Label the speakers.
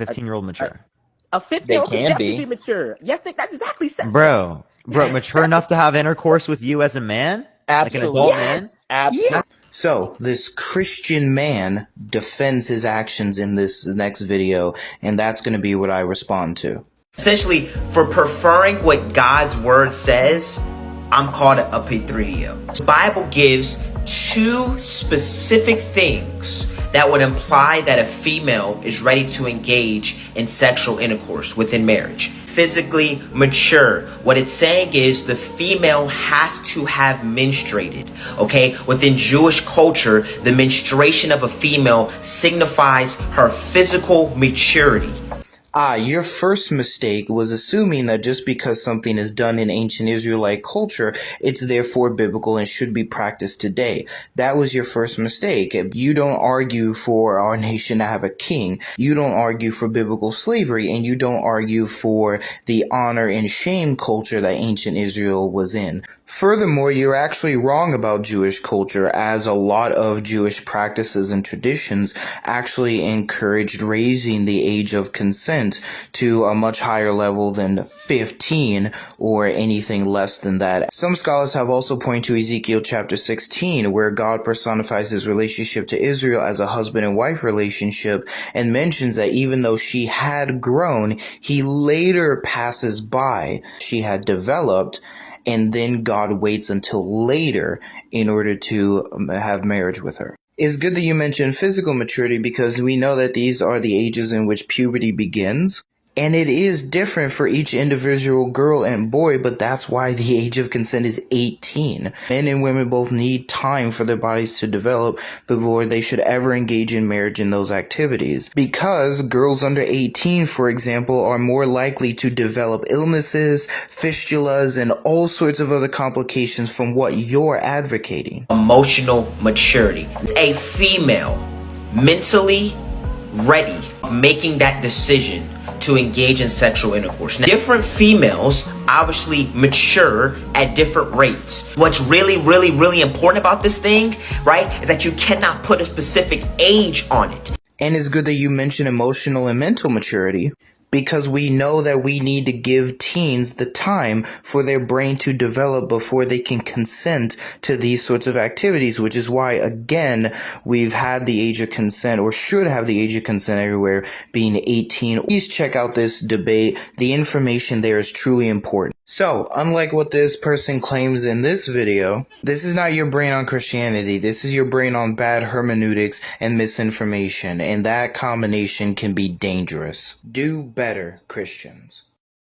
Speaker 1: A,
Speaker 2: 15-year-old
Speaker 1: a,
Speaker 2: mature?
Speaker 1: a
Speaker 3: They
Speaker 1: 15-year-old could
Speaker 3: can
Speaker 1: definitely be
Speaker 3: be.
Speaker 1: mature. Yes, that's exactly says it.
Speaker 2: Bro, mature enough to have intercourse with you as a man? Like an adult
Speaker 3: Absolutely.
Speaker 2: man?
Speaker 1: Yes,
Speaker 3: Absolutely.
Speaker 1: yes.
Speaker 4: So, this Christian man defends his actions in this next video, and that's going to be what I respond to.
Speaker 5: Essentially, for preferring what God's word says, I'm called a pedophilia. The Bible gives two specific things that would imply that a female is ready to engage in sexual intercourse within marriage. Physically mature. What it's saying is the female has to have menstruated. Okay? Within Jewish culture, the menstruation of a female signifies her physical maturity.
Speaker 4: Your first mistake was assuming that just because something is done in ancient Israelite culture, it's therefore biblical and should be practiced today. That was your first mistake. You don't argue for our nation to have a king. You don't argue for biblical slavery, and you don't argue for the honor and shame culture that ancient Israel was in. Furthermore, you're actually wrong about Jewish culture, as a lot of Jewish practices and traditions actually encouraged raising the age of consent to a much higher level than 15 or anything less than that. Some scholars have also pointed to Ezekiel chapter 16, where God personifies his relationship to Israel as a husband and wife relationship, and mentions that even though she had grown, he later passes by. She had developed, and then God waits until later in order to have marriage with her. It's good that you mentioned physical maturity, because we know that these are the ages in which puberty begins. And it is different for each individual girl and boy, but that's why the age of consent is 18. Men and women both need time for their bodies to develop before they should ever engage in marriage in those activities. Because girls under 18, for example, are more likely to develop illnesses, fistulas, and all sorts of other complications from what you're advocating.
Speaker 5: Emotional maturity. A female mentally ready, making that decision to engage in sexual intercourse. Now, different females obviously mature at different rates. What's really important about this thing, right, is that you cannot put a specific age on it.
Speaker 4: And it's good that you mention emotional and mental maturity, because we know that we need to give teens the time for their brain to develop before they can consent to these sorts of activities, which is why, again, we've had the age of consent, or should have the age of consent everywhere, being 18. Please check out this debate. The information there is truly important. So, unlike what this person claims in this video, this is not your brain on Christianity. This is your brain on bad hermeneutics and misinformation, and that combination can be dangerous. Do better, Christians.